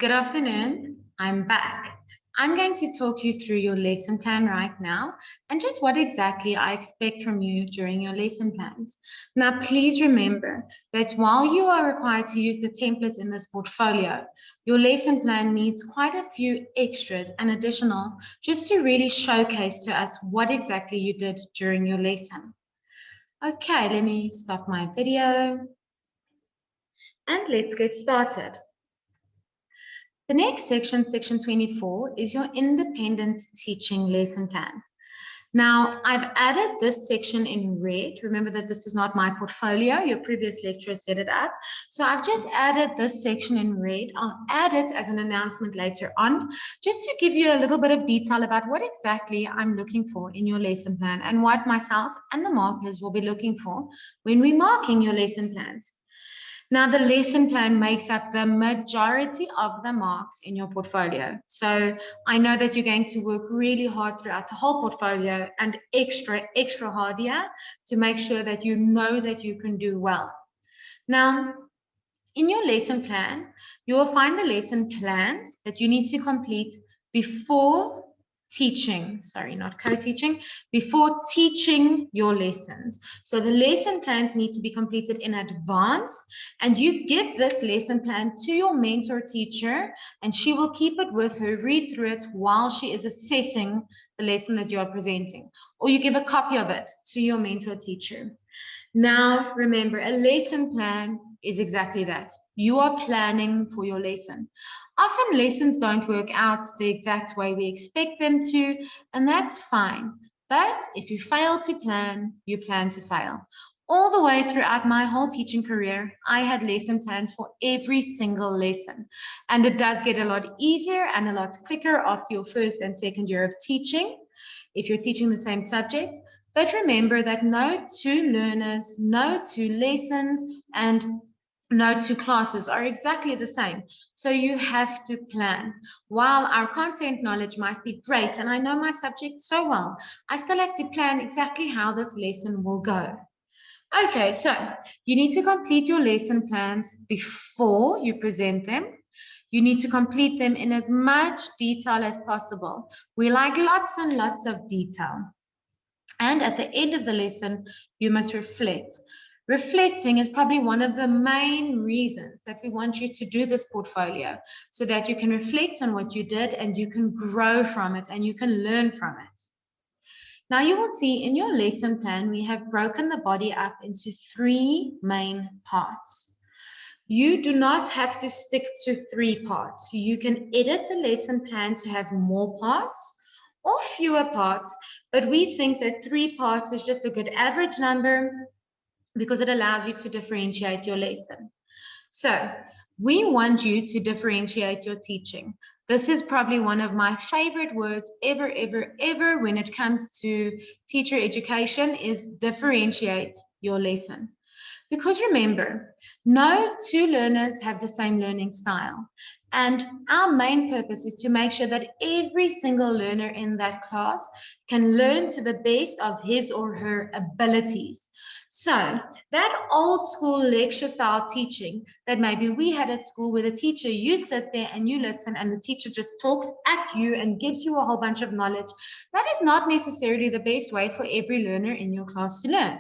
Good afternoon. I'm back. I'm going to talk you through your lesson plan right now and just what exactly I expect from you during your lesson plans. Now, please remember that while you are required to use the templates in this portfolio, your lesson plan needs quite a few extras and additionals just to really showcase to us what exactly you did during your lesson. Okay, let me stop my video and let's get started. The next section, section 24, is your independent teaching lesson plan. Now, I've added this section in red. Remember that this is not my portfolio. Your previous lecturer set it up. So I've just added this section in red. I'll add it as an announcement later on, just to give you a little bit of detail about what exactly I'm looking for in your lesson plan and what myself and the markers will be looking for when we're marking your lesson plans. Now, the lesson plan makes up the majority of the marks in your portfolio. So I know that you're going to work really hard throughout the whole portfolio and extra hard here to make sure that you know that you can do well. Now, in your lesson plan, you will find the lesson plans that you need to complete before teaching, not co-teaching, before teaching your lessons. So the lesson plans need to be completed in advance, and you give this lesson plan to your mentor teacher, and she will keep it with her, read through it while she is assessing the lesson that you are presenting, or you give a copy of it to your mentor teacher. Now, remember, a lesson plan is exactly that. You are planning for your lesson. Often lessons don't work out the exact way we expect them to, and that's fine. But if you fail to plan, you plan to fail. All the way throughout my whole teaching career, I had lesson plans for every single lesson. And it does get a lot easier and a lot quicker after your first and second year of teaching, if you're teaching the same subject. But remember that no two learners, no two lessons, and no two classes are exactly the same. So you have to plan. While our content knowledge might be great, and I know my subject so well, I still have to plan exactly how this lesson will go. Okay, so you need to complete your lesson plans before you present them. You need to complete them in as much detail as possible. We like lots and lots of detail. And at the end of the lesson, you must reflect. Reflecting is probably one of the main reasons that we want you to do this portfolio, so that you can reflect on what you did and you can grow from it and you can learn from it. Now you will see in your lesson plan, we have broken the body up into 3 main parts. You do not have to stick to 3 parts. You can edit the lesson plan to have more parts or fewer parts, but we think that 3 parts is just a good average number because it allows you to differentiate your lesson. So we want you to differentiate your teaching. This is probably one of my favorite words ever when it comes to teacher education, is differentiate your lesson. Because remember, no two learners have the same learning style. And our main purpose is to make sure that every single learner in that class can learn to the best of his or her abilities. So that old school lecture style teaching that maybe we had at school, where the teacher, you sit there and you listen and the teacher just talks at you and gives you a whole bunch of knowledge, that is not necessarily the best way for every learner in your class to learn.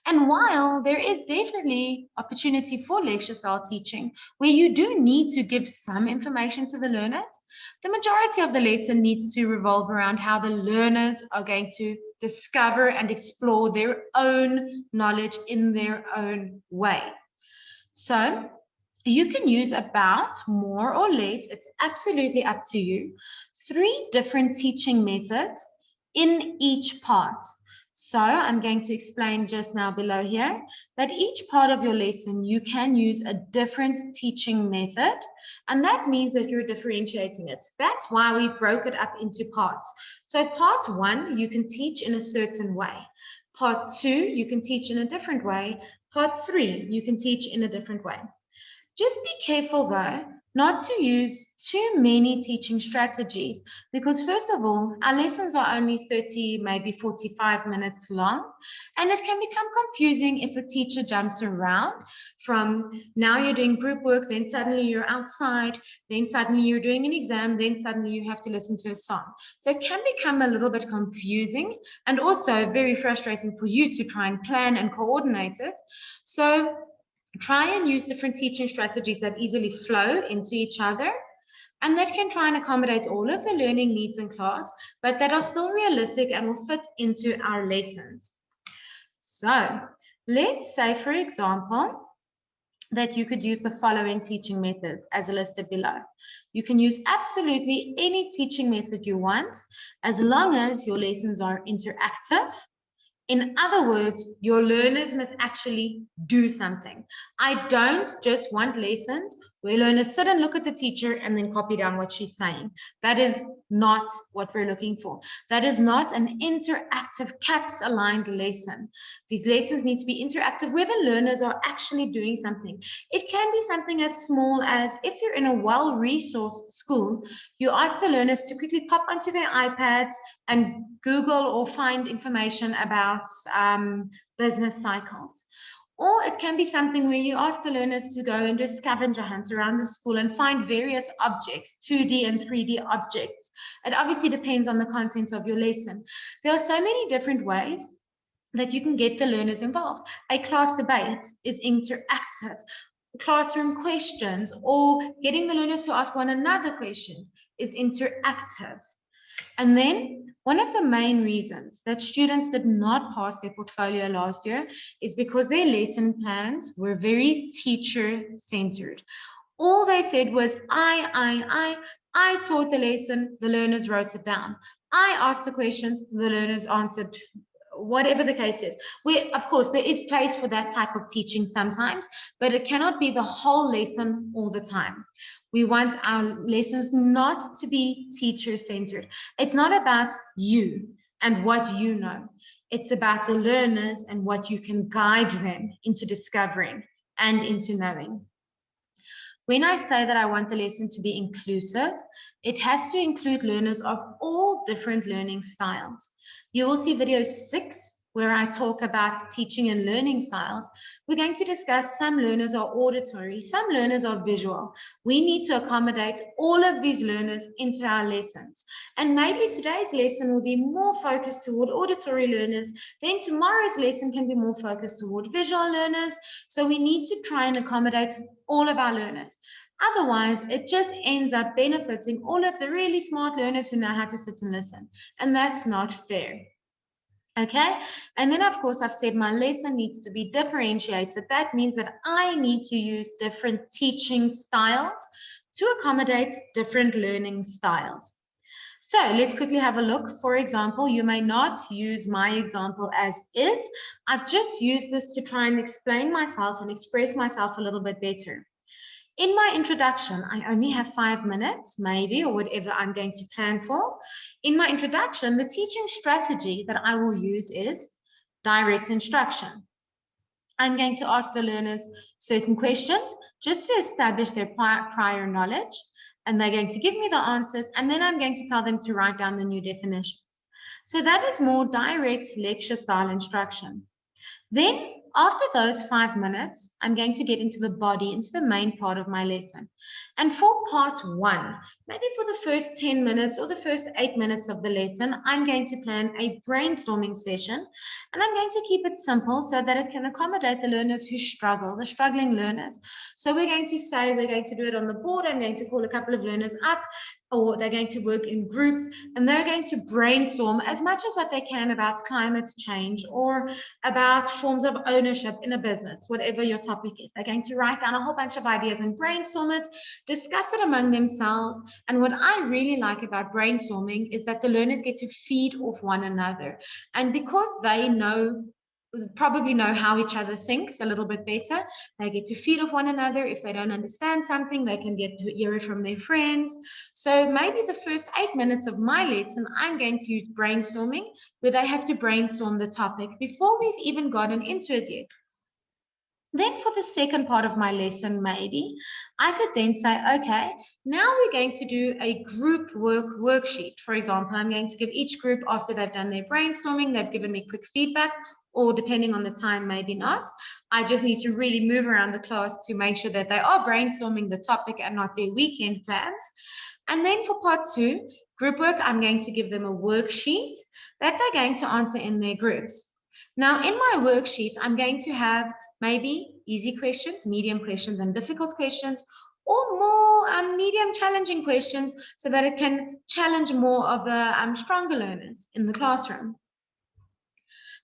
And while there is definitely opportunity for lecture style teaching, where you do need to give some information to the learners, the majority of the lesson needs to revolve around how the learners are going to discover and explore their own knowledge in their own way. So you can use about, more or less, it's absolutely up to you, 3 different teaching methods in each part. So I'm going to explain just now below here that each part of your lesson, you can use a different teaching method, and that means that you're differentiating it. That's why we broke it up into parts. So part 1, you can teach in a certain way. Part 2, you can teach in a different way. Part 3, you can teach in a different way. Just be careful though, not to use too many teaching strategies, because first of all, our lessons are only 30, maybe 45 minutes long, and it can become confusing if a teacher jumps around from now you're doing group work, then suddenly you're outside, then suddenly you're doing an exam, then suddenly you have to listen to a song. So it can become a little bit confusing and also very frustrating for you to try and plan and coordinate it. So try and use different teaching strategies that easily flow into each other and that can try and accommodate all of the learning needs in class, but that are still realistic and will fit into our lessons. So let's say, for example, that you could use the following teaching methods as listed below. You can use absolutely any teaching method you want, as long as your lessons are interactive. In other words, your learners must actually do something. I don't just want lessons where learners sit and look at the teacher and then copy down what she's saying. That is not what we're looking for. That is not an interactive CAPS aligned lesson. These lessons need to be interactive where the learners are actually doing something. It can be something as small as if you're in a well-resourced school, you ask the learners to quickly pop onto their iPads and Google or find information about business cycles. Or it can be something where you ask the learners to go and do scavenger hunts around the school and find various objects, 2D and 3D objects. It obviously depends on the content of your lesson. There are so many different ways that you can get the learners involved. A class debate is interactive. Classroom questions or getting the learners to ask one another questions is interactive. And then one of the main reasons that students did not pass their portfolio last year is because their lesson plans were very teacher-centered. All they said was, I taught the lesson, the learners wrote it down. I asked the questions, the learners answered, whatever the case is. Of course, there is place for that type of teaching sometimes, but it cannot be the whole lesson all the time. We want our lessons not to be teacher-centered. It's not about you and what you know. It's about the learners and what you can guide them into discovering and into knowing. When I say that I want the lesson to be inclusive, it has to include learners of all different learning styles. You will see video 6 where I talk about teaching and learning styles. We're going to discuss some learners are auditory, some learners are visual. We need to accommodate all of these learners into our lessons. And maybe today's lesson will be more focused toward auditory learners, then tomorrow's lesson can be more focused toward visual learners. So we need to try and accommodate all of our learners. Otherwise, it just ends up benefiting all of the really smart learners who know how to sit and listen. And that's not fair. Okay, and then of course I've said my lesson needs to be differentiated. That means that I need to use different teaching styles to accommodate different learning styles. So let's quickly have a look. For example, you may not use my example as is. I've just used this to try and explain myself and express myself a little bit better. In my introduction, I only have 5 minutes, maybe, or whatever I'm going to plan for. In my introduction, the teaching strategy that I will use is direct instruction. I'm going to ask the learners certain questions just to establish their prior knowledge, and they're going to give me the answers, and then I'm going to tell them to write down the new definitions. So that is more direct lecture style instruction. Then after those 5 minutes, I'm going to get into the body, into the main part of my lesson. And for part 1, maybe for the first 10 minutes or the first 8 minutes of the lesson, I'm going to plan a brainstorming session. And I'm going to keep it simple so that it can accommodate the learners who struggle, the struggling learners. So we're going to say we're going to do it on the board. I'm going to call a couple of learners up, or they're going to work in groups, and they're going to brainstorm as much as what they can about climate change or about forms of ownership in a business, whatever your topic is. They're going to write down a whole bunch of ideas and brainstorm it, discuss it among themselves. And what I really like about brainstorming is that the learners get to feed off one another. And because they probably know how each other thinks a little bit better, they get to feed off one another. If they don't understand something, they can get to hear it from their friends. So maybe the first 8 minutes of my lesson, I'm going to use brainstorming, where they have to brainstorm the topic before we've even gotten into it yet. Then for the second part of my lesson, maybe I could then say, okay, now we're going to do a group worksheet. For example, I'm going to give each group, after they've done their brainstorming, they've given me quick feedback, or depending on the time, maybe not. I just need to really move around the class to make sure that they are brainstorming the topic and not their weekend plans. And then for part 2, group work, I'm going to give them a worksheet that they're going to answer in their groups. Now, in my worksheet, I'm going to have maybe easy questions, medium questions, and difficult questions, or more medium challenging questions so that it can challenge more of the stronger learners in the classroom.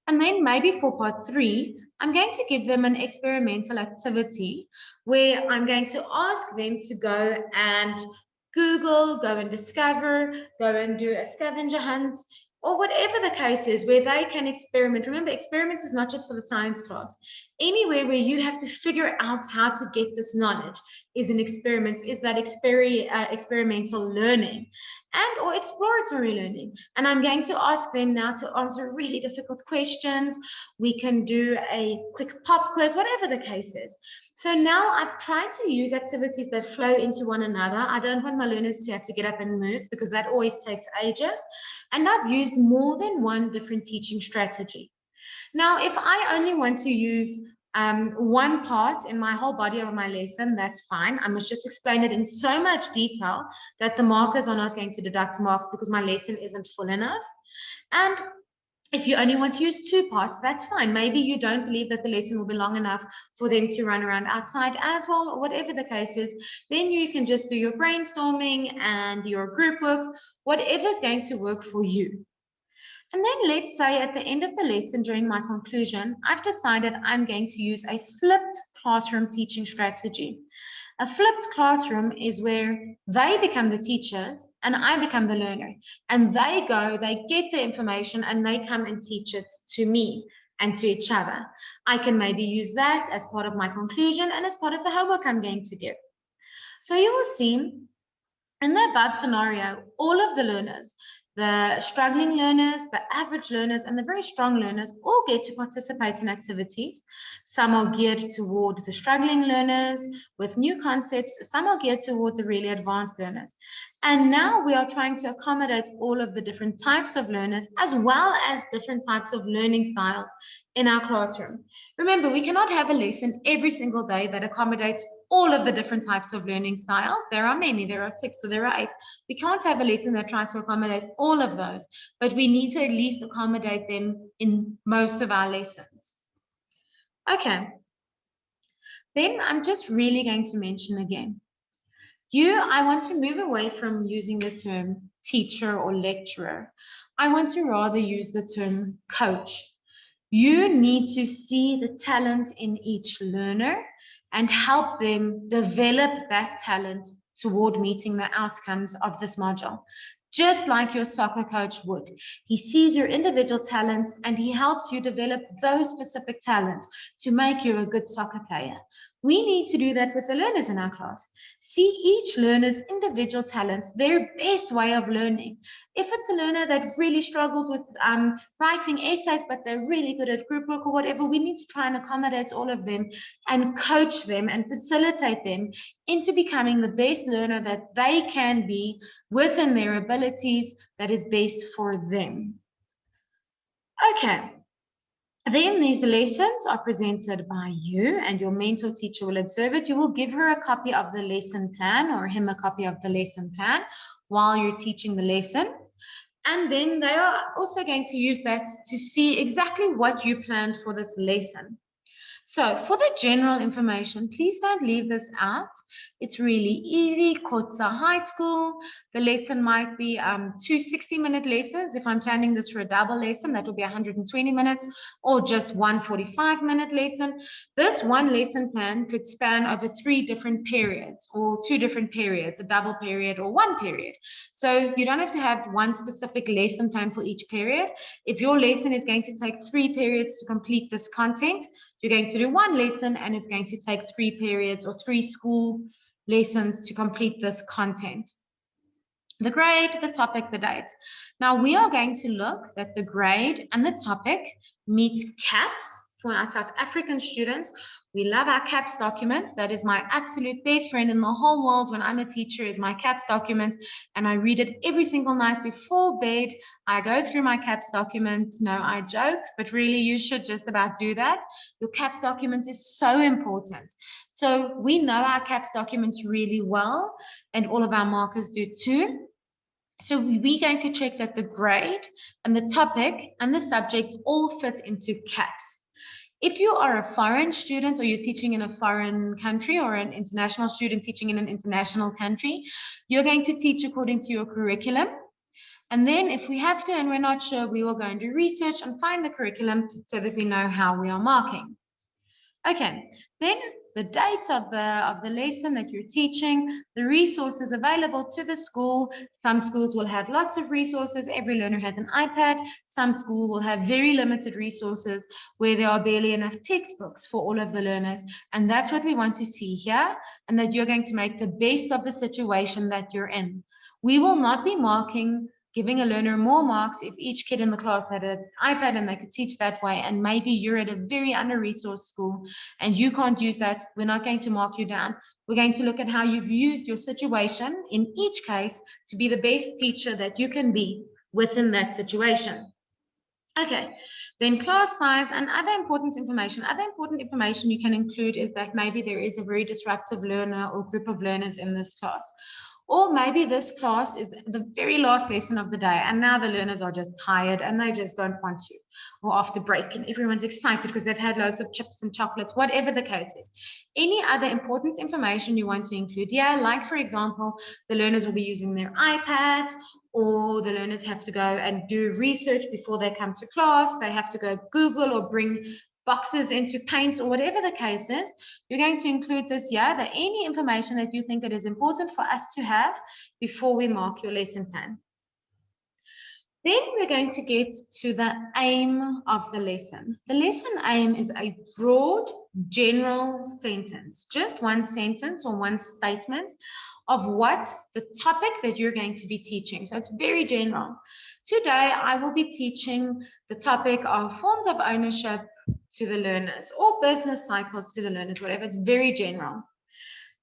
And then maybe for part 3, I'm going to give them an experimental activity where I'm going to ask them to go and Google, go and discover, go and do a scavenger hunt, or whatever the case is, where they can experiment. Remember, experiments is not just for the science class. Anywhere where you have to figure out how to get this knowledge is an experiment, is that experimental learning and or exploratory learning. And I'm going to ask them now to answer really difficult questions. We can do a quick pop quiz, whatever the case is. So now I've tried to use activities that flow into one another. I don't want my learners to have to get up and move because that always takes ages. And I've used more than one different teaching strategy. Now, if I only want to use one part in my whole body of my lesson, that's fine. I must just explain it in so much detail that the markers are not going to deduct marks because my lesson isn't full enough. And if you only want to use 2 parts, that's fine. Maybe you don't believe that the lesson will be long enough for them to run around outside as well, or whatever the case is. Then you can just do your brainstorming and your group work, whatever is going to work for you. And then let's say at the end of the lesson, during my conclusion, I've decided I'm going to use a flipped classroom teaching strategy. A flipped classroom is where they become the teachers and I become the learner. And they go, they get the information and they come and teach it to me and to each other. I can maybe use that as part of my conclusion and as part of the homework I'm going to give. So you will see in the above scenario, all of the learners, the struggling learners, the average learners, and the very strong learners all get to participate in activities. Some are geared toward the struggling learners with new concepts. Some are geared toward the really advanced learners. And now we are trying to accommodate all of the different types of learners as well as different types of learning styles in our classroom. Remember, we cannot have a lesson every single day that accommodates all of the different types of learning styles. There are many, there are 6 or there are 8. We can't have a lesson that tries to accommodate all of those, but we need to at least accommodate them in most of our lessons. Okay, then I'm just really going to mention again. I want to move away from using the term teacher or lecturer. I want to rather use the term coach. You need to see the talent in each learner and help them develop that talent toward meeting the outcomes of this module. Just like your soccer coach would. He sees your individual talents and he helps you develop those specific talents to make you a good soccer player. We need to do that with the learners in our class. See each learner's individual talents, their best way of learning. If it's a learner that really struggles with writing essays, but they're really good at group work or whatever, we need to try and accommodate all of them and coach them and facilitate them into becoming the best learner that they can be within their abilities that is best for them. Okay. Then these lessons are presented by you and your mentor teacher will observe it. You will give her a copy of the lesson plan or him a copy of the lesson plan while you're teaching the lesson. And then they are also going to use that to see exactly what you planned for this lesson. So for the general information, please don't leave this out. It's really easy. Kotze High School. The lesson might be 2 60-minute lessons. If I'm planning this for a double lesson, that will be 120 minutes or just one 45-minute lesson. This one lesson plan could span over 3 different periods or 2 different periods, a double period or 1 period. So you don't have to have one specific lesson plan for each period. If your lesson is going to take 3 periods to complete this content, you're going to do 1 lesson and it's going to take 3 periods or 3 school lessons to complete this content. The grade, the topic, the date. Now we are going to look that the grade and the topic meet caps for our South African students, we love our CAPS documents. That is my absolute best friend in the whole world when I'm a teacher, is my CAPS document. And I read it every single night before bed. I go through my CAPS document. No, I joke, but really you should just about do that. Your CAPS document is so important. So we know our CAPS documents really well, and all of our markers do too. So we're going to check that the grade and the topic and the subject all fit into CAPS. If you are a foreign student or you're teaching in a foreign country, or an international student teaching in an international country, you're going to teach according to your curriculum. And then if we have to and we're not sure, we will go and do research and find the curriculum so that we know how we are marking. Okay, then the dates of the lesson that you're teaching, the resources available to the school. Some schools will have lots of resources. Every learner has an iPad. Some schools will have very limited resources where there are barely enough textbooks for all of the learners. And that's what we want to see here, and that you're going to make the best of the situation that you're in. We will not be giving a learner more marks if each kid in the class had an iPad and they could teach that way, and maybe you're at a very under-resourced school and you can't use that. We're not going to mark you down. We're going to look at how you've used your situation in each case to be the best teacher that you can be within that situation. Okay, then class size and other important information. Other important information you can include is that maybe there is a very disruptive learner or group of learners in this class. Or maybe this class is the very last lesson of the day, and now the learners are just tired and they just don't want to. Or after break and everyone's excited because they've had loads of chips and chocolates, whatever the case is. Any other important information you want to include here, like for example, the learners will be using their iPads, or the learners have to go and do research before they come to class. They have to go Google or bring boxes into Paint, or whatever the case is. You're going to include this here, that any information that you think it is important for us to have before we mark your lesson plan. Then we're going to get to the aim of the lesson. The lesson aim is a broad, general sentence, just one sentence or one statement of what the topic that you're going to be teaching. So it's very general. Today, I will be teaching the topic of forms of ownership to the learners, or business cycles to the learners, whatever. It's very general.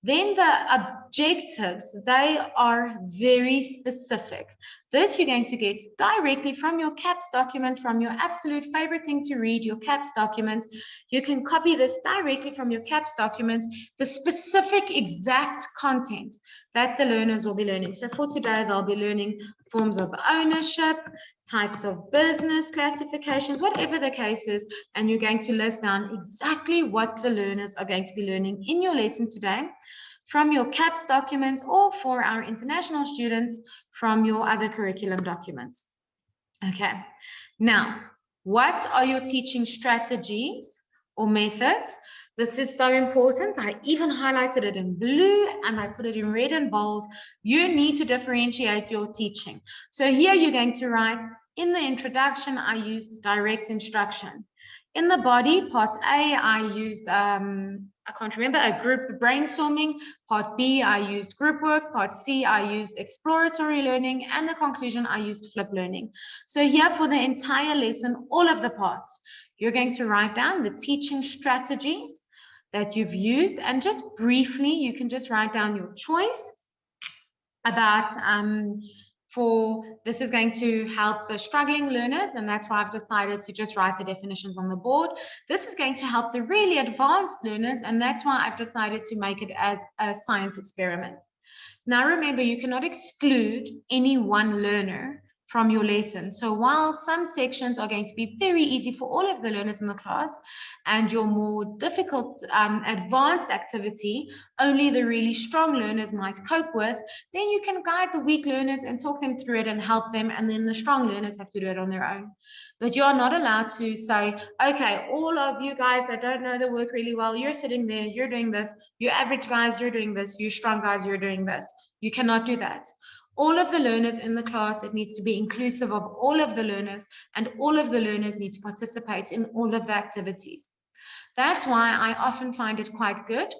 Then the objectives, they are very specific. This you're going to get directly from your CAPS document, from your absolute favorite thing to read, your CAPS document. You can copy this directly from your CAPS document, the specific exact content that the learners will be learning. So for today, they'll be learning forms of ownership, types of business classifications, whatever the case is, and you're going to list down exactly what the learners are going to be learning in your lesson today from your CAPS documents, or for our international students from your other curriculum documents. Okay, now, what are your teaching strategies or methods? This is so important. I even highlighted it in blue and I put it in red and bold. You need to differentiate your teaching. So here you're going to write, in the introduction, I used direct instruction. In the body, part A, I used, I can't remember, a group brainstorming. Part B, I used group work. Part C, I used exploratory learning. And the conclusion, I used flip learning. So here for the entire lesson, all of the parts, you're going to write down the teaching strategies that you've used. And just briefly, you can just write down your choice about this is going to help the struggling learners, and that's why I've decided to just write the definitions on the board. This is going to help the really advanced learners, and that's why I've decided to make it as a science experiment. Now remember, you cannot exclude any one learner from your lesson. So while some sections are going to be very easy for all of the learners in the class, and your more difficult advanced activity, only the really strong learners might cope with, then you can guide the weak learners and talk them through it and help them, and then the strong learners have to do it on their own. But you are not allowed to say, okay, all of you guys that don't know the work really well, you're sitting there, you're doing this, you average guys, you're doing this, you strong guys, you're doing this. You cannot do that. All of the learners in the class, it needs to be inclusive of all of the learners, and all of the learners need to participate in all of the activities. That's why I often find it quite good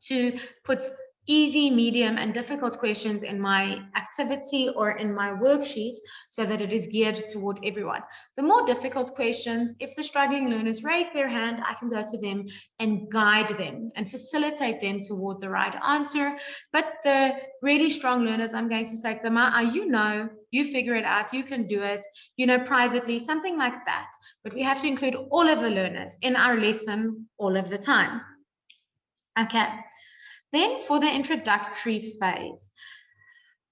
to put easy, medium, and difficult questions in my activity or in my worksheet so that it is geared toward everyone. The more difficult questions, if the struggling learners raise their hand, I can go to them and guide them and facilitate them toward the right answer. But the really strong learners, I'm going to say to them, you know, you figure it out, you can do it, you know, privately, something like that. But we have to include all of the learners in our lesson all of the time. Okay. Then for the introductory phase,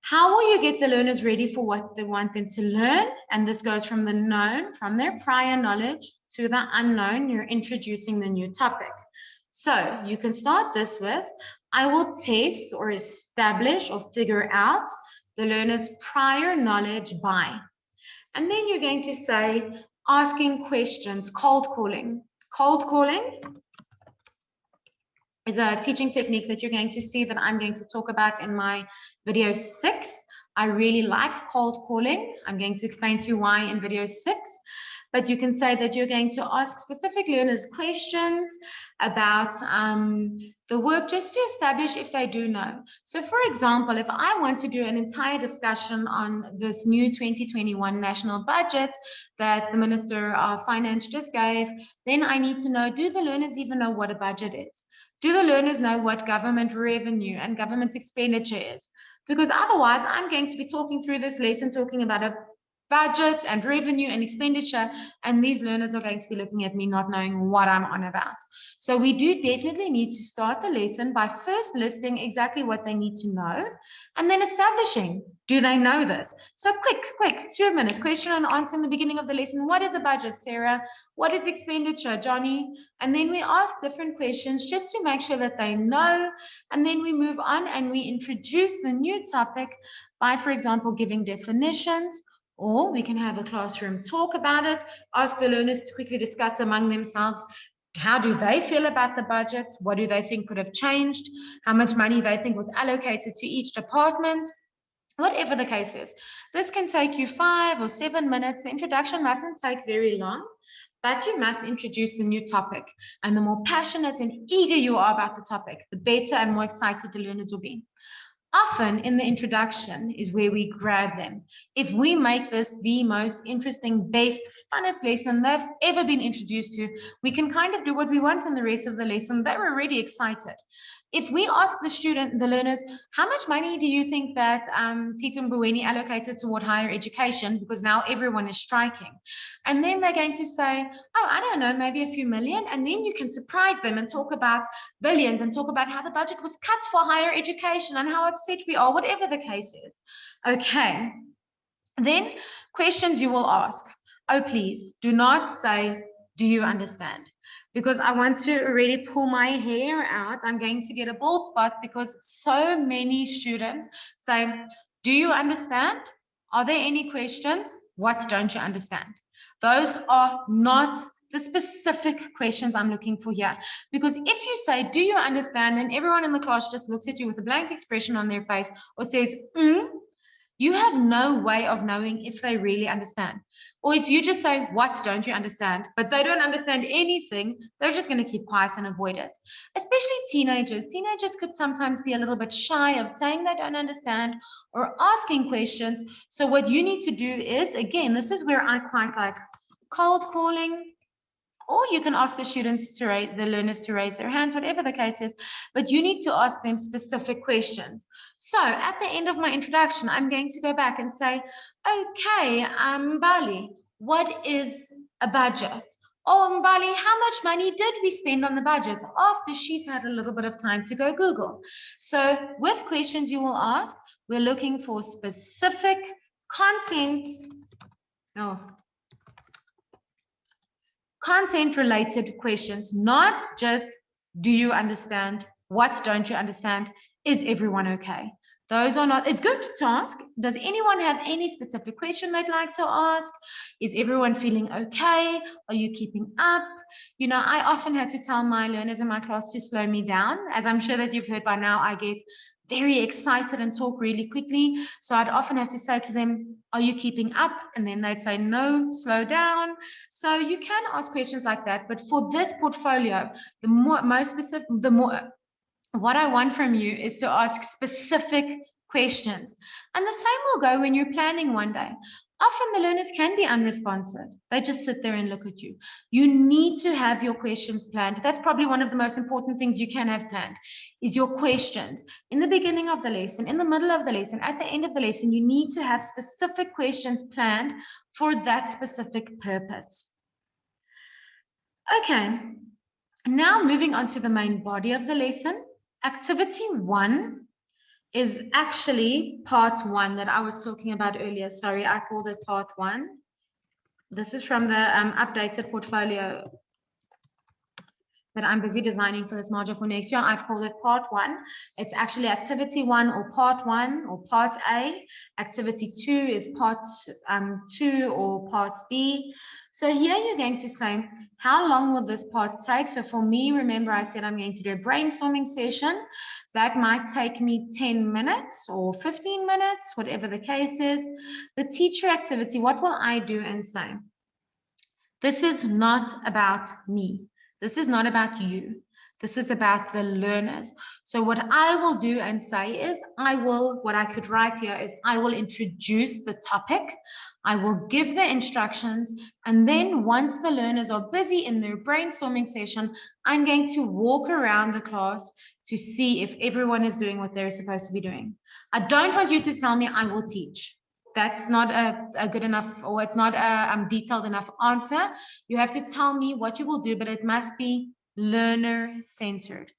how will you get the learners ready for what they want them to learn? And this goes from the known, from their prior knowledge, to the unknown. You're introducing the new topic. So you can start this with, I will test or establish or figure out the learner's prior knowledge by. And then you're going to say, asking questions, cold calling. Cold calling is a teaching technique that you're going to see that I'm going to talk about in my video 6. I really like cold calling. I'm going to explain to you why in video 6. But you can say that you're going to ask specific learners questions about the work just to establish if they do know. So for example, if I want to do an entire discussion on this new 2021 national budget that the Minister of Finance just gave, then I need to know, do the learners even know what a budget is? Do the learners know what government revenue and government expenditure is? Because otherwise, I'm going to be talking through this lesson, talking about a budget and revenue and expenditure, and these learners are going to be looking at me not knowing what I'm on about. So we do definitely need to start the lesson by first listing exactly what they need to know, and then establishing, do they know this? So quick, 2 minutes, question and answer in the beginning of the lesson. What is a budget, Sarah? What is expenditure, Johnny? And then we ask different questions just to make sure that they know, and then we move on and we introduce the new topic by, for example, giving definitions. Or we can have a classroom talk about it, ask the learners to quickly discuss among themselves, how do they feel about the budget? What do they think could have changed? How much money they think was allocated to each department? Whatever the case is. This can take you 5 or 7 minutes. The introduction mustn't take very long, but you must introduce a new topic. And the more passionate and eager you are about the topic, the better and more excited the learners will be. Often in the introduction is where we grab them. If we make this the most interesting, best, funnest lesson they've ever been introduced to, we can kind of do what we want in the rest of the lesson. They're already excited. If we ask the learners, how much money do you think that Tita Mboweni allocated toward higher education? Because now everyone is striking. And then they're going to say, oh, I don't know, maybe a few million. And then you can surprise them and talk about billions and talk about how the budget was cut for higher education and how upset we are, whatever the case is. Okay. Then questions you will ask. Oh, please do not say, do you understand? Because I want to already pull my hair out. I'm going to get a bald spot because so many students say, do you understand? Are there any questions? What don't you understand? Those are not the specific questions I'm looking for here. Because if you say, do you understand? And everyone in the class just looks at you with a blank expression on their face or says, you have no way of knowing if they really understand. Or if you just say, what don't you understand? But they don't understand anything, they're just going to keep quiet and avoid it. Especially teenagers. Teenagers could sometimes be a little bit shy of saying they don't understand or asking questions. So what you need to do is, again, this is where I quite like cold calling, or you can ask the students to raise, the learners to raise their hands, whatever the case is, but you need to ask them specific questions. So at the end of my introduction, I'm going to go back and say, okay, Mbali, what is a budget? Oh, Mbali, how much money did we spend on the budget? After she's had a little bit of time to go Google. So with questions you will ask, we're looking for specific content. Content-related questions, not just, do you understand? What don't you understand? Is everyone okay? Those are not, it's good to ask. Does anyone have any specific question they'd like to ask? Is everyone feeling okay? Are you keeping up? You know, I often had to tell my learners in my class to slow me down. As I'm sure that you've heard by now, I get very excited and talk really quickly. So I'd often have to say to them, are you keeping up? And then they'd say, no, slow down. So you can ask questions like that. But for this portfolio, the more what I want from you is to ask specific questions. And the same will go when you're planning one day. Often the learners can be unresponsive. They just sit there and look at you. You need to have your questions planned. That's probably one of the most important things you can have planned is your questions. In the beginning of the lesson, in the middle of the lesson, at the end of the lesson, you need to have specific questions planned for that specific purpose. Okay, now moving on to the main body of the lesson. Activity 1 is actually part 1 that I was talking about earlier. Sorry, I called it part 1. This is from the updated portfolio that I'm busy designing for this module for next year. I've called it part 1. It's actually activity 1 or part 1 or part A. Activity 2 is part 2 or part B. So here you're going to say, how long will this part take? So for me, remember I said I'm going to do a brainstorming session. That might take me 10 minutes or 15 minutes, whatever the case is. The teacher activity, what will I do and say? This is not about me. This is not about you. This is about the learners. So what I will do and say is what I could write here is I will introduce the topic. I will give the instructions. And then once the learners are busy in their brainstorming session, I'm going to walk around the class to see if everyone is doing what they're supposed to be doing. I don't want you to tell me I will teach. That's not a good enough, or it's not a detailed enough answer. You have to tell me what you will do, but it must be learner-centered.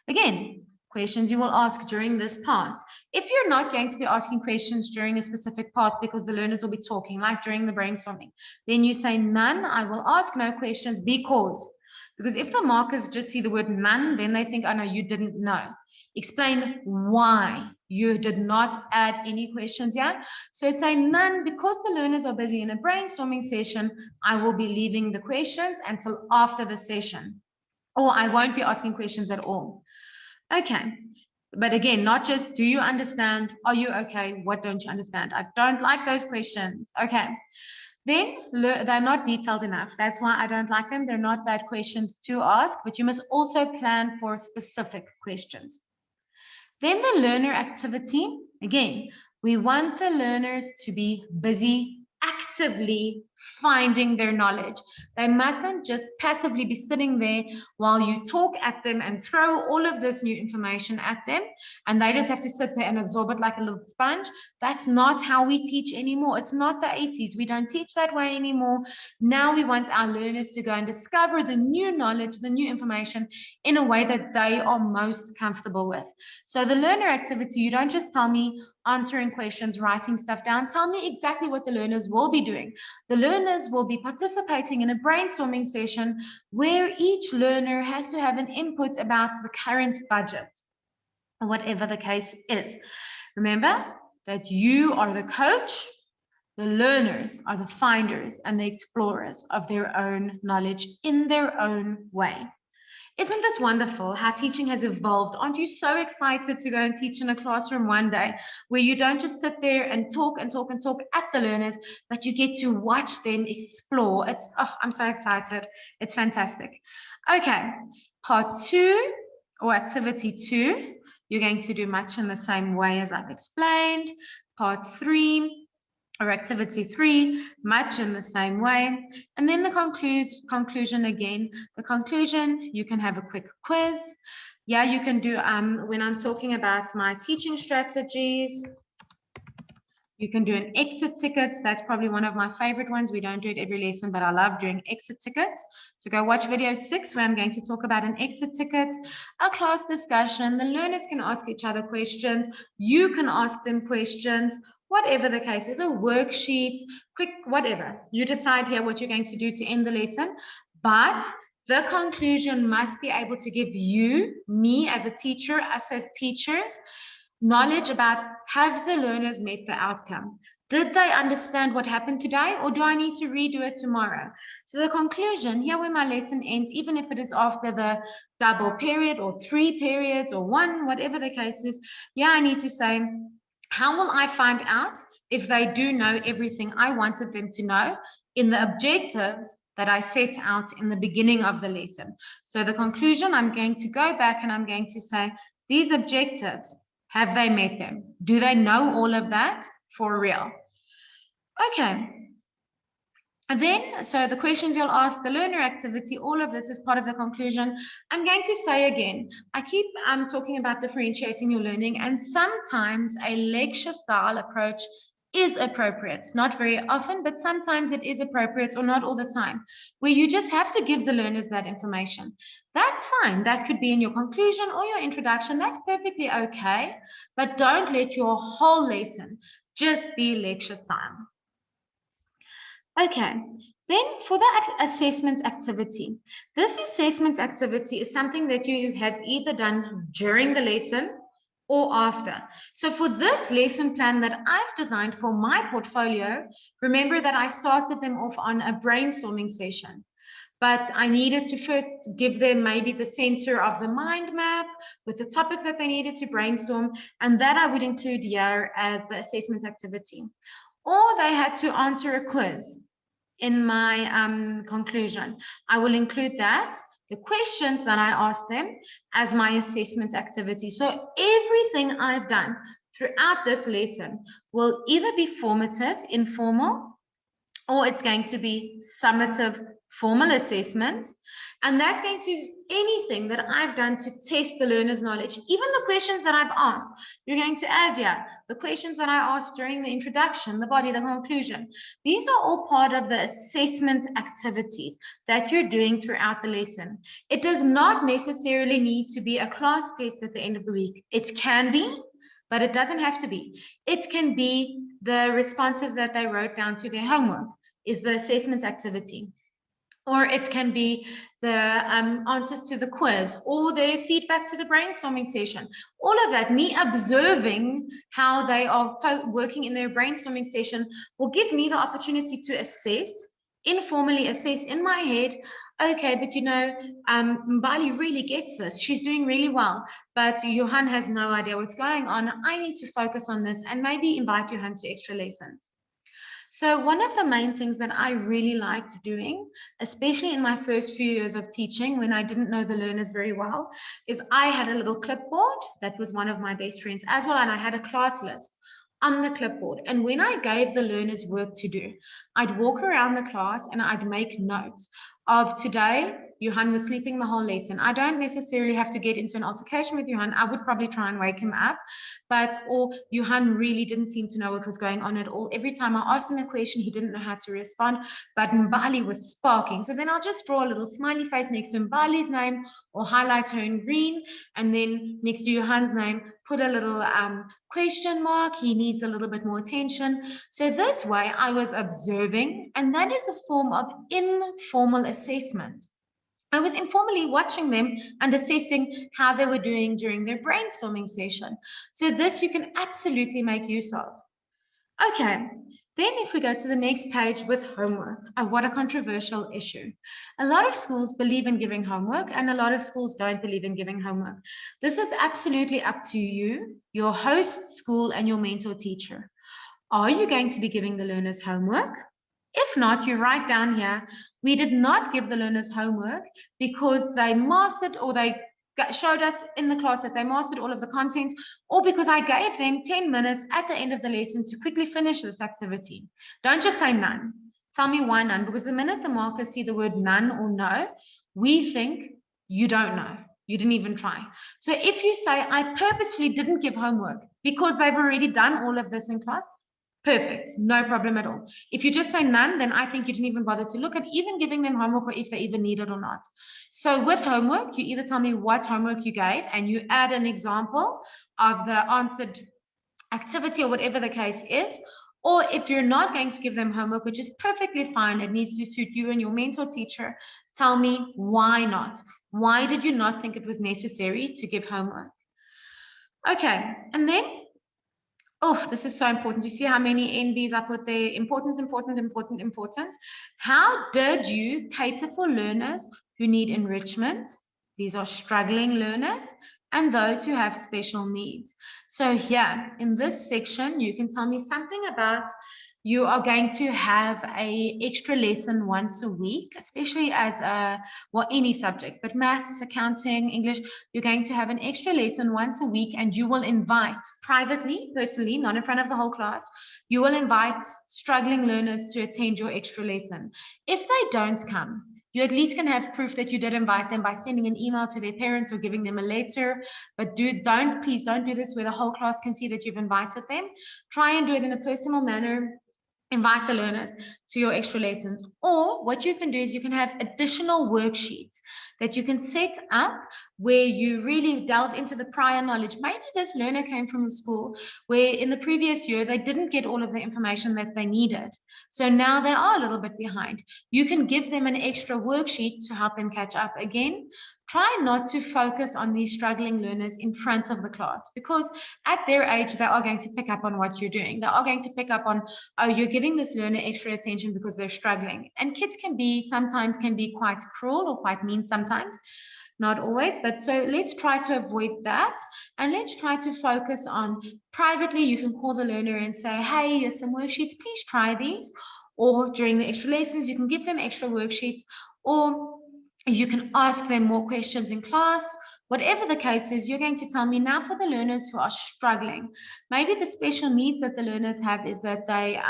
Again, questions you will ask during this part. If you're not going to be asking questions during a specific part because the learners will be talking, like during the brainstorming, then you say none, I will ask no questions because if the markers just see the word none, then they think, oh no, you didn't know. Explain why you did not add any questions yet. So say none, because the learners are busy in a brainstorming session, I will be leaving the questions until after the session, or I won't be asking questions at all. Okay, but again, not just do you understand, are you okay, what don't you understand? I don't like those questions. Okay, then they're not detailed enough. That's why I don't like them. They're not bad questions to ask, but you must also plan for specific questions. Then the learner activity, again, we want the learners to be busy actively finding their knowledge. They mustn't just passively be sitting there while you talk at them and throw all of this new information at them, and they just have to sit there and absorb it like a little sponge. That's not how we teach anymore. It's not the 80s. We don't teach that way anymore. Now we want our learners to go and discover the new knowledge, the new information in a way that they are most comfortable with. So the learner activity, you don't just tell me answering questions, writing stuff down. Tell me exactly what the learners will be doing. The learners will be participating in a brainstorming session where each learner has to have an input about the current budget, or whatever the case is. Remember that you are the coach, the learners are the finders and the explorers of their own knowledge in their own way. Isn't this wonderful how teaching has evolved? Aren't you so excited to go and teach in a classroom one day where you don't just sit there and talk and talk and talk at the learners, but you get to watch them explore? I'm so excited. It's fantastic. Okay, part 2 or activity 2, you're going to do much in the same way as I've explained. Part 3, or activity 3, much in the same way. And then the conclusion again. The conclusion, you can have a quick quiz. Yeah, you can do, when I'm talking about my teaching strategies, you can do an exit ticket. That's probably one of my favorite ones. We don't do it every lesson, but I love doing exit tickets. So go watch video 6 where I'm going to talk about an exit ticket, a class discussion. The learners can ask each other questions. You can ask them questions. Whatever the case is, a worksheet, quick, whatever. You decide here what you're going to do to end the lesson. But the conclusion must be able to give you, me as a teacher, us as teachers, knowledge about, have the learners met the outcome? Did they understand what happened today, or do I need to redo it tomorrow? So the conclusion, here where my lesson ends, even if it is after the double period or 3 periods or 1, whatever the case is, yeah, I need to say, how will I find out if they do know everything I wanted them to know in the objectives that I set out in the beginning of the lesson? So the conclusion, I'm going to go back and I'm going to say, These objectives, have they met them? Do they know all of that for real? Okay. And then, so the questions you'll ask, the learner activity, all of this is part of the conclusion. I'm going to say again, I keep talking about differentiating your learning, and sometimes a lecture style approach is appropriate. Not very often, but sometimes it is appropriate, or not all the time, where you just have to give the learners that information. That's fine. That could be in your conclusion or your introduction. That's perfectly okay, but don't let your whole lesson just be lecture style. Okay, then for the assessment activity, this assessment activity is something that you have either done during the lesson or after. So for this lesson plan that I've designed for my portfolio, remember that I started them off on a brainstorming session, but I needed to first give them maybe the center of the mind map with the topic that they needed to brainstorm, and that I would include here as the assessment activity. Or they had to answer a quiz. In my conclusion, I will include that, the questions that I asked them, as my assessment activity. So everything I've done throughout this lesson will either be formative, informal, or it's going to be summative, formal assessment. And that's going to anything that I've done to test the learner's knowledge. Even the questions that I've asked, you're going to add here. The questions that I asked during the introduction, the body, the conclusion. These are all part of the assessment activities that you're doing throughout the lesson. It does not necessarily need to be a class test at the end of the week. It can be, but it doesn't have to be. It can be the responses that they wrote down to their homework is the assessment activity. Or it can be the answers to the quiz or their feedback to the brainstorming session. All of that, me observing how they are working in their brainstorming session will give me the opportunity to assess, informally assess in my head, okay, but you know, Mbali really gets this. She's doing really well, but Johan has no idea what's going on. I need to focus on this and maybe invite Johan to extra lessons. So one of the main things that I really liked doing, especially in my first few years of teaching when I didn't know the learners very well, is I had a little clipboard that was one of my best friends as well, and I had a class list on the clipboard. And when I gave the learners work to do, I'd walk around the class and I'd make notes of today, Johan was sleeping the whole lesson. I don't necessarily have to get into an altercation with Johan. I would probably try and wake him up, or Johan really didn't seem to know what was going on at all. Every time I asked him a question, he didn't know how to respond, but Mbali was sparking. So then I'll just draw a little smiley face next to Mbali's name or highlight her in green, and then next to Johan's name, put a little question mark. He needs a little bit more attention. So this way I was observing, and that is a form of informal assessment. I was informally watching them and assessing how they were doing during their brainstorming session. So this you can absolutely make use of. Okay, then if we go to the next page with homework, what a controversial issue. A lot of schools believe in giving homework and a lot of schools don't believe in giving homework. This is absolutely up to you, your host school, and your mentor teacher. Are you going to be giving the learners homework? If not, you write down here, we did not give the learners homework because they mastered, or they showed us in the class that they mastered all of the content, or because I gave them 10 minutes at the end of the lesson to quickly finish this activity. Don't just say none. Tell me why none, because the minute the markers see the word none or no, we think you don't know. You didn't even try. So if you say, I purposefully didn't give homework because they've already done all of this in class, perfect, no problem at all. If you just say none, then I think you didn't even bother to look at even giving them homework or if they even need it or not. So with homework, you either tell me what homework you gave and you add an example of the answered activity or whatever the case is. Or if you're not going to give them homework, which is perfectly fine, it needs to suit you and your mentor teacher, tell me why not. Why did you not think it was necessary to give homework? Okay, and then oh, this is so important. You see how many NBs I put there? Important, important, important, important. How did you cater for learners who need enrichment? These are struggling learners and those who have special needs. So here in this section, you can tell me something about You are going to have an extra lesson once a week, especially as any subject, but maths, accounting, English, you're going to have an extra lesson once a week, and you will invite privately, personally, not in front of the whole class, you will invite struggling learners to attend your extra lesson. If they don't come, you at least can have proof that you did invite them by sending an email to their parents or giving them a letter. But please don't do this where the whole class can see that you've invited them. Try and do it in a personal manner. Invite the learners to your extra lessons. Or what you can do is you can have additional worksheets that you can set up where you really delve into the prior knowledge. Maybe this learner came from a school where in the previous year they didn't get all of the information that they needed. So now they are a little bit behind. You can give them an extra worksheet to help them catch up again. Try not to focus on these struggling learners in front of the class, because at their age, they are going to pick up on what you're doing. They are going to pick up on, oh, you're giving this learner extra attention because they're struggling. And kids sometimes can be quite cruel or quite mean sometimes, not always. But so let's try to avoid that. And let's try to focus on privately. You can call the learner and say, hey, here's some worksheets, please try these. Or during the extra lessons, you can give them extra worksheets, or you can ask them more questions in class. Whatever the case is, you're going to tell me now for the learners who are struggling. Maybe the special needs that the learners have is that they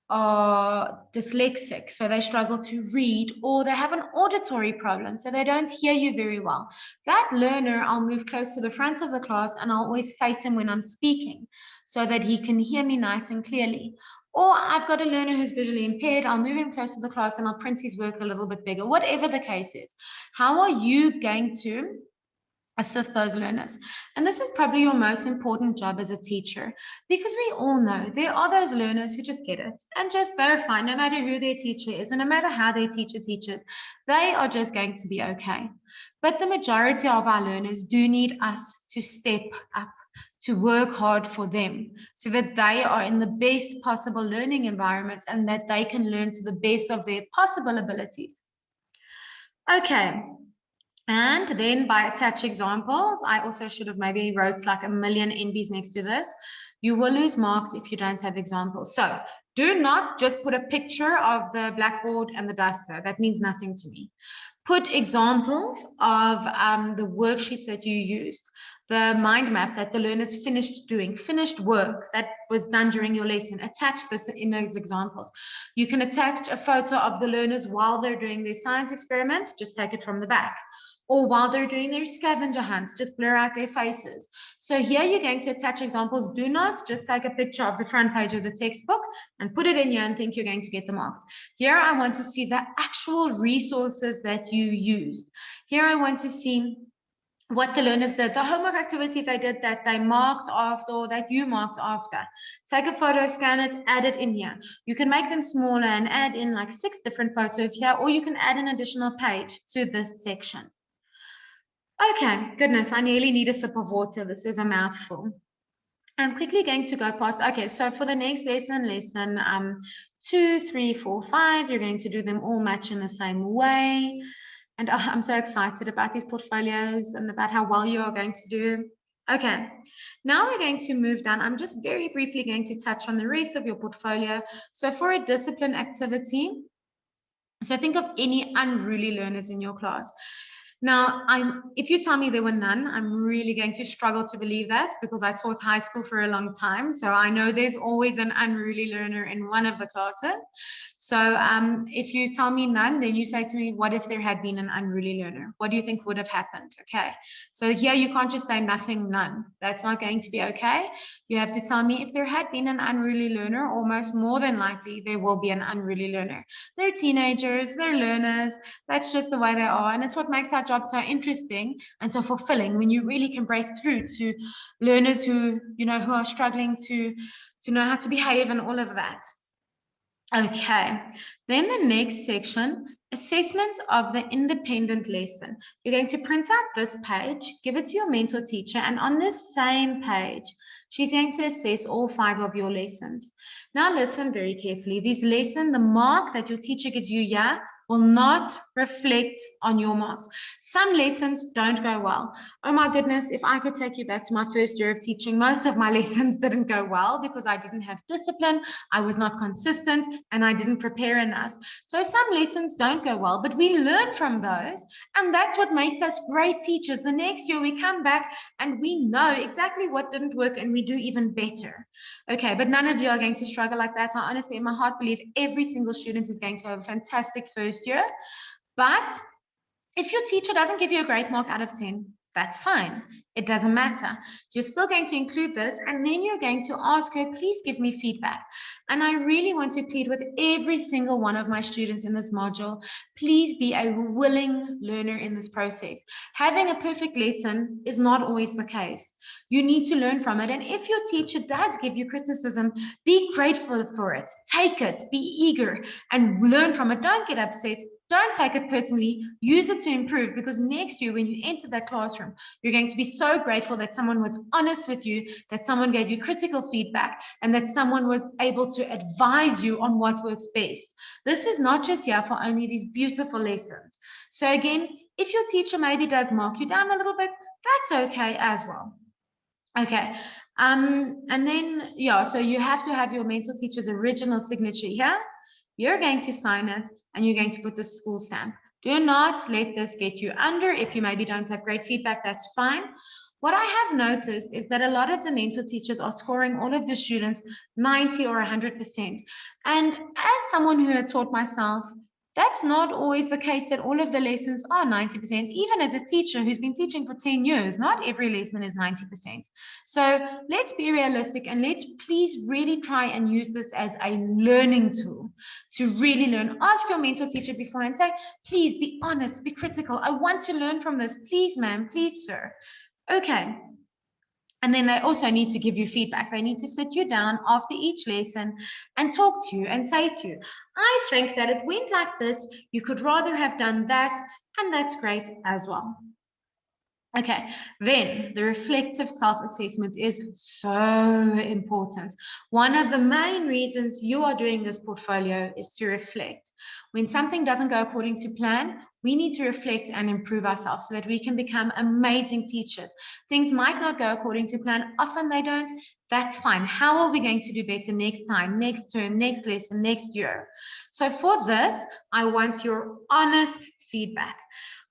are dyslexic, so they struggle to read, or they have an auditory problem, so they don't hear you very well. That learner, I'll move close to the front of the class and I'll always face him when I'm speaking so that he can hear me nice and clearly. Or I've got a learner who's visually impaired, I'll move him close to the class and I'll print his work a little bit bigger. Whatever the case is, how are you going to assist those learners? And this is probably your most important job as a teacher, because we all know there are those learners who just get it and just they're fine, no matter who their teacher is and no matter how their teacher teaches, they are just going to be okay. But the majority of our learners do need us to step up, to work hard for them so that they are in the best possible learning environment and that they can learn to the best of their possible abilities. Okay. And then by attach examples, I also should have maybe wrote like a million NBs next to this. You will lose marks if you don't have examples. So do not just put a picture of the blackboard and the duster. That means nothing to me. Put examples of the worksheets that you used, the mind map that the learners finished doing, finished work that was done during your lesson. Attach this in those examples. You can attach a photo of the learners while they're doing their science experiment. Just take it from the back. Or while they're doing their scavenger hunts, just blur out their faces. So here you're going to attach examples. Do not just take a picture of the front page of the textbook and put it in here and think you're going to get the marks. Here I want to see the actual resources that you used. Here I want to see what the learners did, the homework activity they did that they marked after or that you marked after. Take a photo, scan it, add it in here. You can make them smaller and add in like 6 different photos here, or you can add an additional page to this section. Okay, goodness, I nearly need a sip of water. This is a mouthful. I'm quickly going to go past. Okay, so for the next lesson 2, 3, 4, 5, you're going to do them all match in the same way. And I'm so excited about these portfolios and about how well you are going to do. Okay, now we're going to move down. I'm just very briefly going to touch on the rest of your portfolio. So for a discipline activity, so think of any unruly learners in your class. Now, if you tell me there were none, I'm really going to struggle to believe that, because I taught high school for a long time. So I know there's always an unruly learner in one of the classes. So if you tell me none, then you say to me, what if there had been an unruly learner? What do you think would have happened? Okay. So here you can't just say nothing, none. That's not going to be okay. You have to tell me if there had been an unruly learner, almost more than likely there will be an unruly learner. They're teenagers, they're learners. That's just the way they are. And it's what makes our job so interesting and so fulfilling, when you really can break through to learners who are struggling to know how to behave and all of that. Okay, then the next section, assessment of the independent lesson. You're going to print out this page, give it to your mentor teacher, and on this same page, she's going to assess all 5 of your lessons. Now listen very carefully. This lesson, the mark that your teacher gives you here, will not reflect on your marks. Some lessons don't go well. Oh my goodness, if I could take you back to my first year of teaching, most of my lessons didn't go well because I didn't have discipline, I was not consistent, and I didn't prepare enough. So some lessons don't go well, but we learn from those, and that's what makes us great teachers. The next year we come back and we know exactly what didn't work and we do even better. Okay, but none of you are going to struggle like that. I honestly, in my heart, believe every single student is going to have a fantastic first year. But if your teacher doesn't give you a great mark out of 10, that's fine. It doesn't matter. You're still going to include this, and then you're going to ask her, please give me feedback. And I really want to plead with every single one of my students in this module, please be a willing learner in this process. Having a perfect lesson is not always the case. You need to learn from it. And if your teacher does give you criticism, be grateful for it. Take it, be eager, and learn from it. Don't get upset. Don't take it personally. Use it to improve, because next year when you enter that classroom, you're going to be so grateful that someone was honest with you, that someone gave you critical feedback, and that someone was able to advise you on what works best. This is not just here for only these beautiful lessons. So again, if your teacher maybe does mark you down a little bit, that's okay as well. Okay, and then, yeah, so you have to have your mentor teacher's original signature here. You're going to sign it, and you're going to put the school stamp. Do not let this get you under. If you maybe don't have great feedback, that's fine. What I have noticed is that a lot of the mentor teachers are scoring all of the students 90 or 100%. And as someone who had taught myself, that's not always the case that all of the lessons are 90%. Even as a teacher who's been teaching for 10 years, not every lesson is 90%. So let's be realistic, and let's please really try and use this as a learning tool to really learn. Ask your mentor teacher before and say, please be honest, be critical. I want to learn from this. Please, ma'am, please, sir. Okay. And then they also need to give you feedback. They need to sit you down after each lesson and talk to you and say to you, I think that it went like this. You could rather have done that. And that's great as well. Okay, then the reflective self-assessment is so important. One of the main reasons you are doing this portfolio is to reflect. When something doesn't go according to plan, we need to reflect and improve ourselves so that we can become amazing teachers. Things might not go according to plan. Often they don't. That's fine. How are we going to do better next time, next term, next lesson, next year? So for this, I want your honest feedback.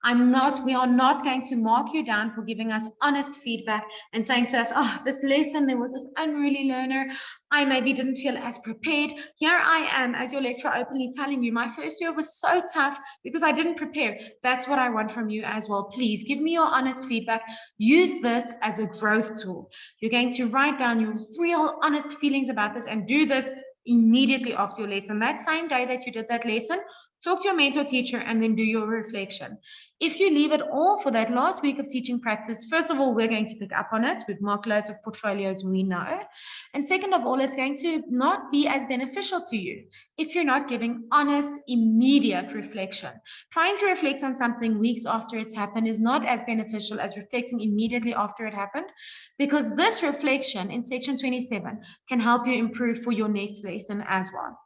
We are not going to mark you down for giving us honest feedback and saying to us, oh, this lesson, there was this unruly learner. I maybe didn't feel as prepared. Here I am as your lecturer openly telling you my first year was so tough because I didn't prepare. That's what I want from you as well. Please give me your honest feedback. Use this as a growth tool. You're going to write down your real honest feelings about this and do this immediately after your lesson. That same day that you did that lesson, talk to your mentor teacher and then do your reflection. If you leave it all for that last week of teaching practice, first of all, we're going to pick up on it. We've marked loads of portfolios, we know. And second of all, it's going to not be as beneficial to you if you're not giving honest, immediate reflection. Trying to reflect on something weeks after it's happened is not as beneficial as reflecting immediately after it happened, because this reflection in section 27 can help you improve for your next lesson as well.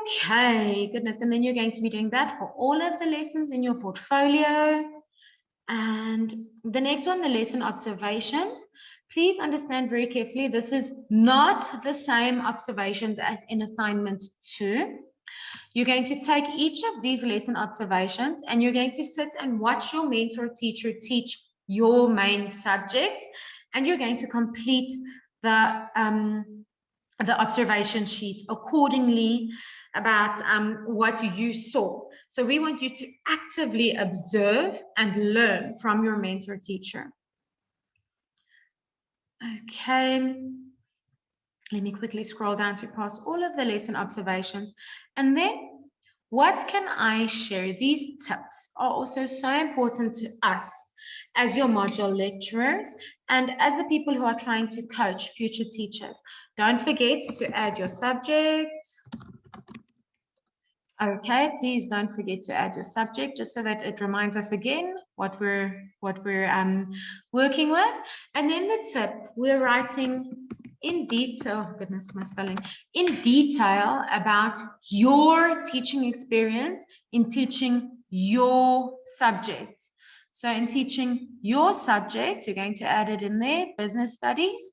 Okay, goodness. And then you're going to be doing that for all of the lessons in your portfolio. And the next one, the lesson observations. Please understand very carefully, this is not the same observations as in assignment 2. You're going to take each of these lesson observations and you're going to sit and watch your mentor teacher teach your main subject, and you're going to complete the observation sheet accordingly about what you saw. So we want you to actively observe and learn from your mentor teacher. Okay, let me quickly scroll down to pass all of the lesson observations. And then what can I share? These tips are also so important to us as your module lecturers and as the people who are trying to coach future teachers. Don't forget to add your subjects. Okay, please don't forget to add your subject just so that it reminds us again what we're working with. And then the tip, we're writing in detail, oh goodness, my spelling, in detail about your teaching experience in teaching your subject. So in teaching your subject, you're going to add it in there, business studies.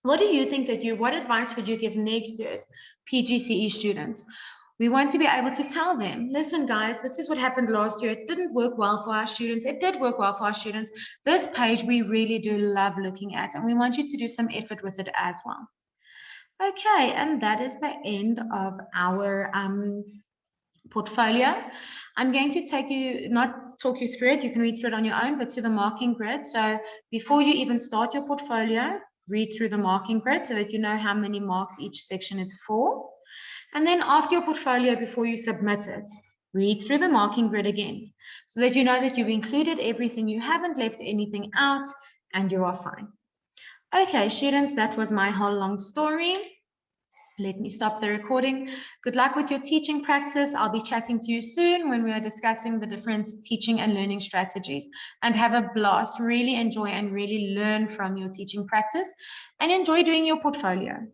What do you think what advice would you give next year's PGCE students? We want to be able to tell them, listen, guys, this is what happened last year. It didn't work well for our students. It did work well for our students. This page we really do love looking at, and we want you to do some effort with it as well. Okay, and that is the end of our portfolio. I'm going to not talk you through it, you can read through it on your own, but to the marking grid. So before you even start your portfolio, read through the marking grid so that you know how many marks each section is for. And then after your portfolio, before you submit it, read through the marking grid again so that you know that you've included everything, you haven't left anything out, and you are fine. Okay, students, that was my whole long story. Let me stop the recording. Good luck with your teaching practice. I'll be chatting to you soon when we are discussing the different teaching and learning strategies. And have a blast. Really enjoy and really learn from your teaching practice and enjoy doing your portfolio.